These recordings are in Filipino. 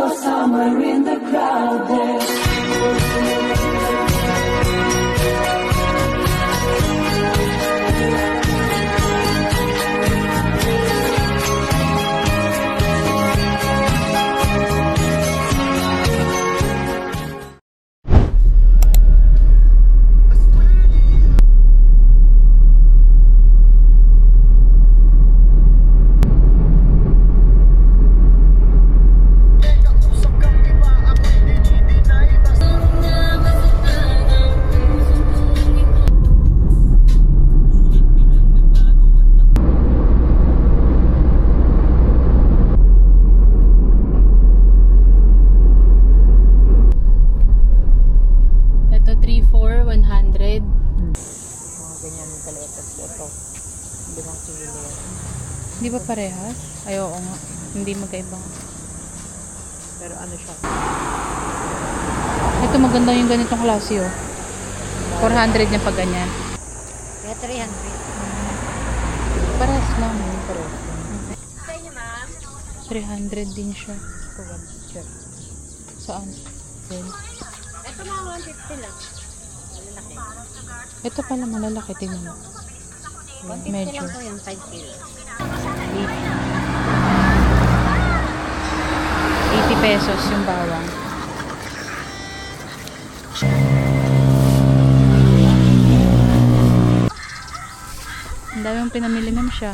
or somewhere in the crowd there. Ito 3,400. Mga ganyan yung kaletas ko ito. 5 kilo. Hindi ba parehas? Ay, oo nga. Hindi magkaiba. Pero ano siya? Ito maganda yung ganitong klase, oh. 400 yung pag ganyan. Kaya 300. Parehas lang. Pero, 300 din siya. ito 1 check. Saan? Then, Ito mga 150 lang. Malalaki. ito pala malalaki. Tingnan mo. 150 Medyo. lang po yung 5 kilo. 80 pesos yung bawang. Ang dami yung pinamili ma'am siya.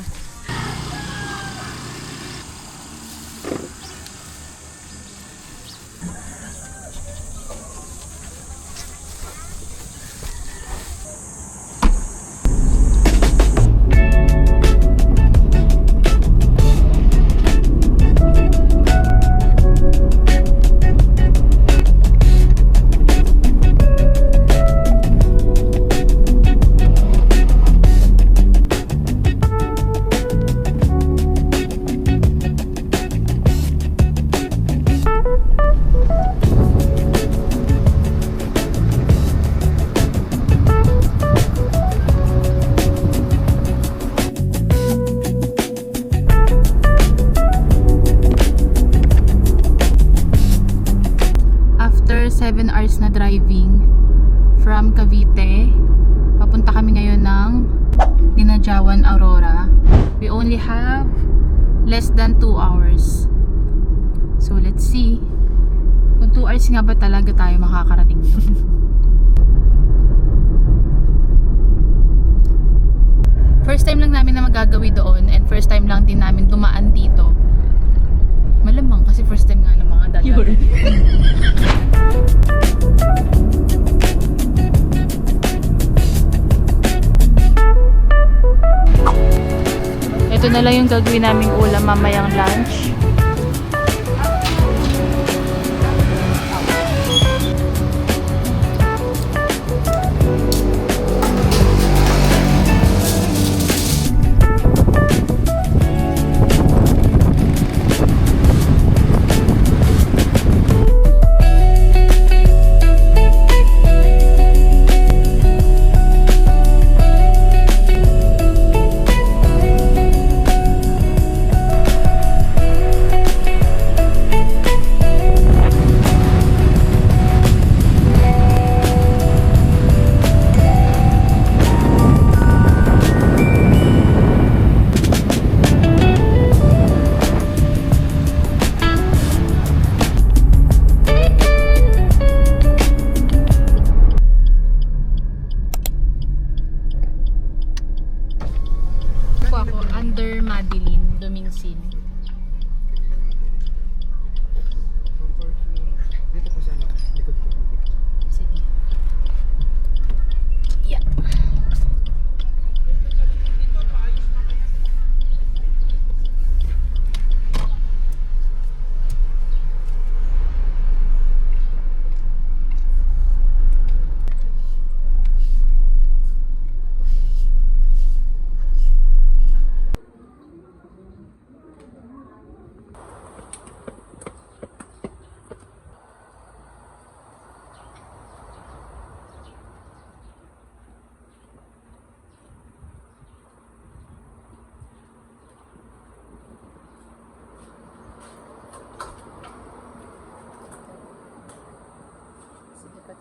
After 7 hours na driving from Cavite, papunta kami ngayon ng Dinajawan, Aurora. We only have less than 2 hours. So let's see kung 2 hours nga ba talaga tayo makakarating doon. First time lang namin na magagawi doon, and first time lang din namin dumaan dito. Malamang kasi first time nga ng mga dadaan. Ito na lang yung gagawin naming ulam mamayang lunch.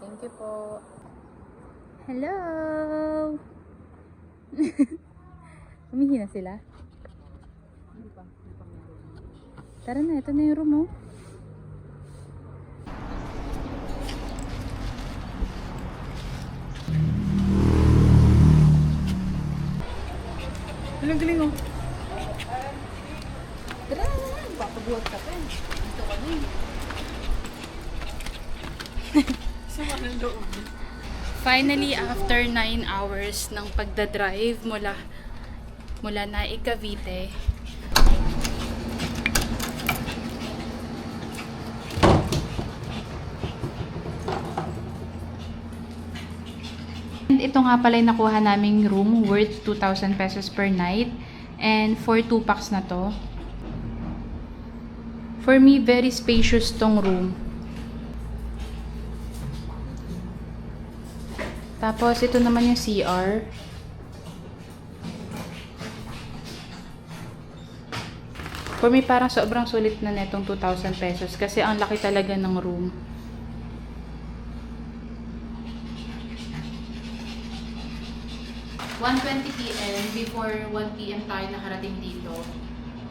Thank you po. Hello! Humihi na sila? Hindi pa meron. Tara na, ito na yung room, oh. Galing-galing, oh. Tara na naman, papabuhat ka pa. Dito ka na Finally, after 9 hours ng pagdadrive mula Naik, Cavite, and ito nga pala yung nakuha naming room worth 2,000 pesos per night, and for 2 packs na to. For me, very spacious tong room. Tapos, ito naman yung CR. For me, parang sobrang sulit na netong 2,000 pesos kasi ang laki talaga ng room. PM, before 1 PM tayo nakarating dito.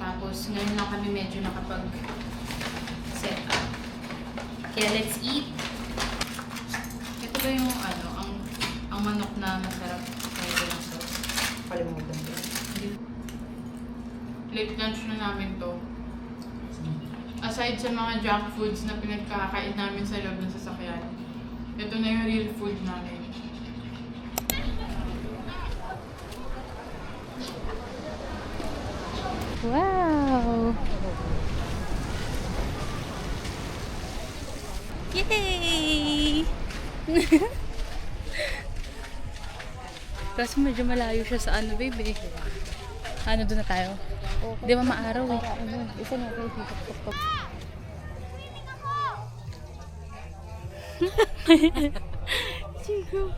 Tapos, ngayon lang kami medyo nakapag-set up. Kaya, let's eat. Ito ba yung ang manok na masarap kaya walang sauce? Kalimutan ko. Late lunch na namin to. Aside sa mga junk foods na pinagkakain namin sa loob ng sasakyan, ito na yung real food namin. Wow! Yay! Kaso medyo malayo siya sa ano, babe. Ano, doon na tayo? Di ba maaraw eh? Isa na kayo dito. Chico.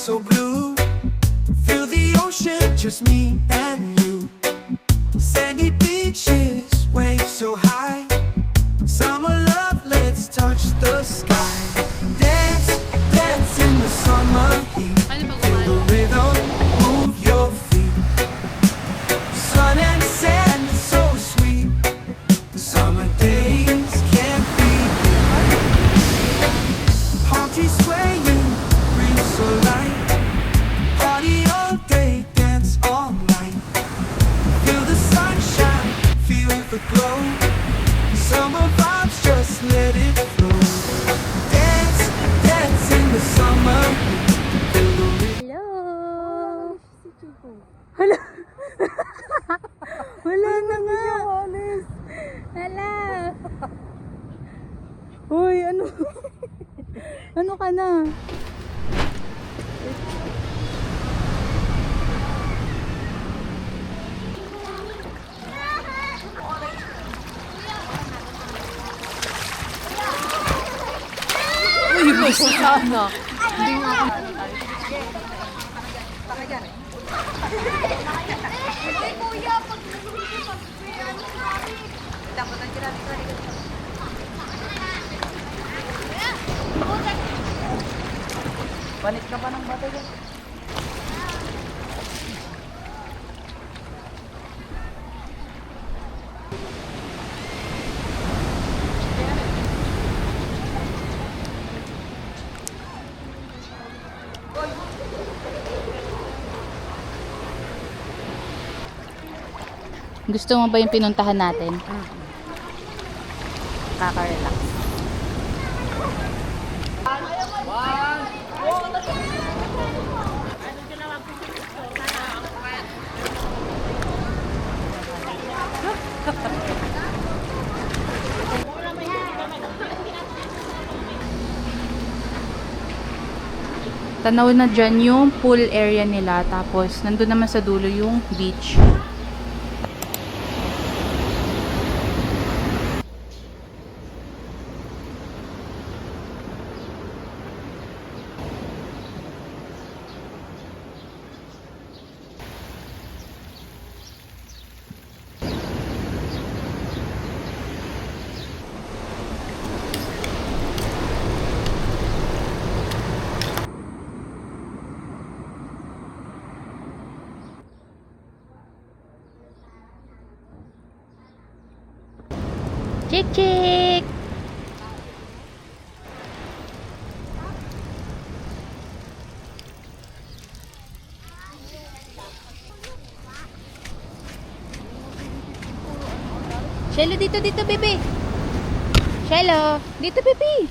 So blue, feel the ocean, just me and you. Sandy beaches, waves so high. Summer love, let's touch the sky. Dance, dance in the summer heat. Feel the rhythm, move your feet. Sun and sand, so sweet. Summer days can't be beat. Palm trees swaying, breeze so light. Party all day, dance all night. Feel the sunshine, feel the glow. Summer vibes, just let it flow. Dance, dance in the summer. Feel the rhythm. Hello! Wala na nga! Hala! Uy, ano? Ano ka na? Sana. Hindi nga ako. Panik ka pa ng bata dyan. Gusto mo ba yung pinuntahan natin? Kaka-relax. Tanaw na dyan yung pool area nila. Tapos, nandun naman sa dulo yung beach. Chick chick! Shelo, dito, baby. Shelo, dito, baby.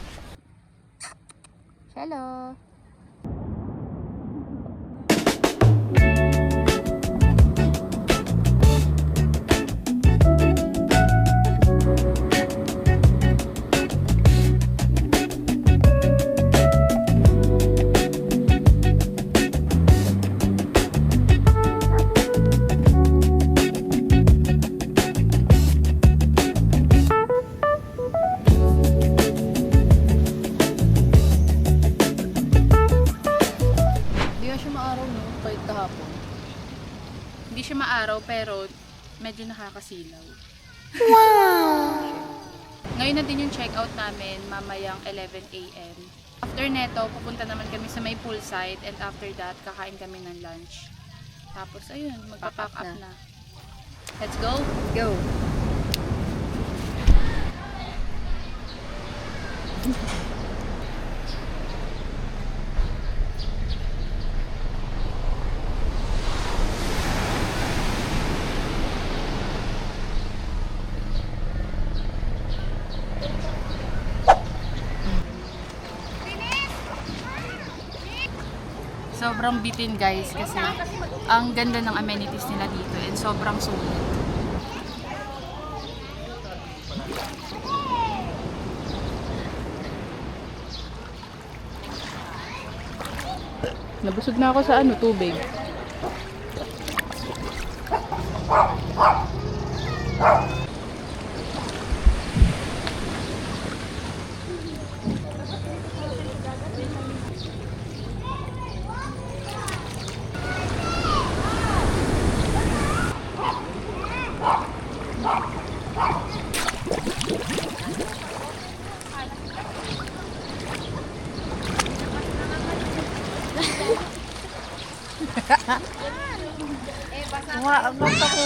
Shelo. Hindi siya maaraw pero medyo nakakasilaw. Wow! Ngayon na din yung check-out namin, mamayang 11 AM. After neto, pupunta naman kami sa may poolside and after that, kakain kami ng lunch. Tapos ayun, magpa-pack up na. Let's go! Go! Sobrang bitin guys kasi ang ganda ng amenities nila dito and sobrang sulit. Nabusog na ako sa tubig. Ang basta ko.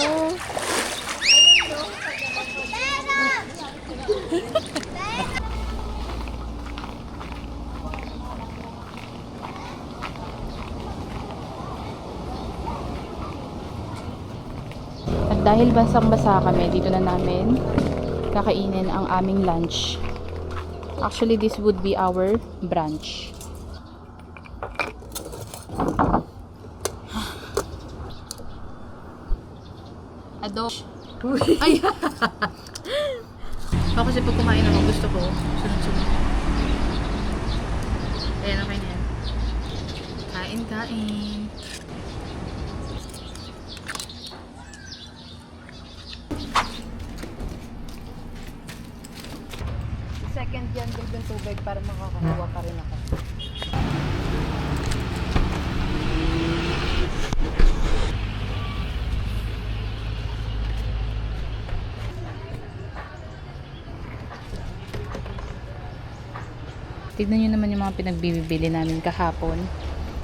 At dahil basang-basa kami, dito na namin kakainin ang aming lunch. Actually, this would be our brunch. Adobo. Ay! Ako kasi pag kumain ako, gusto ko sunod-sunod. Ayan, okay na yan. Kain. Second yan, yung tubig para makakakuha pa rin ako. Tignan nyo naman yung mga pinagbibili namin kahapon.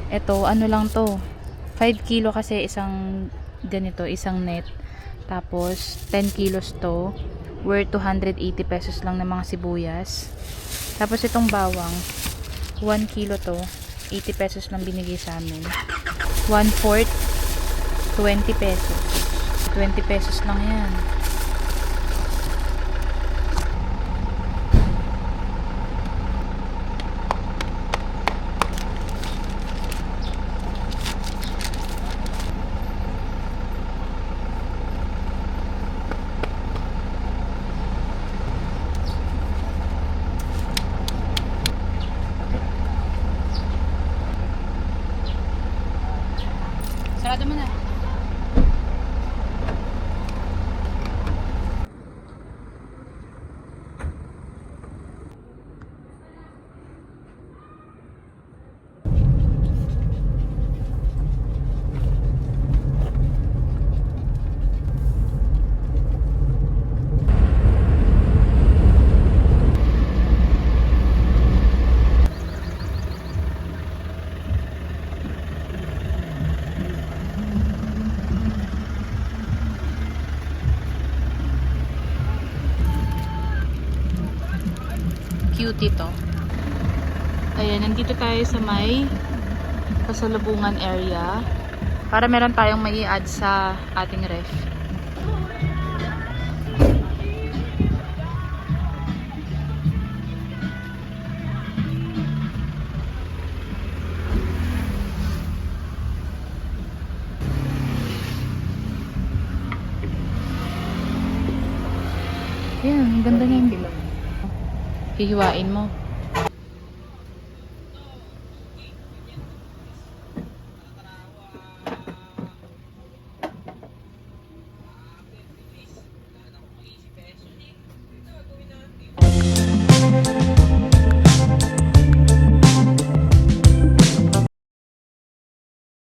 Ito, ano lang to. 5 kilo kasi isang ganito, isang net. Tapos, 10 kilos to. Worth 280 pesos lang ng mga sibuyas. Tapos, itong bawang, 1 kilo to. 80 pesos lang binigay sa amin. 1/4, 20 pesos. 20 pesos lang yan. Sarado mo na. cutie to. Ayan, nandito tayo sa may pasalubungan area para meron tayong mai add sa ating ref. Ayan, ang ganda niyan. Hihiwain mo.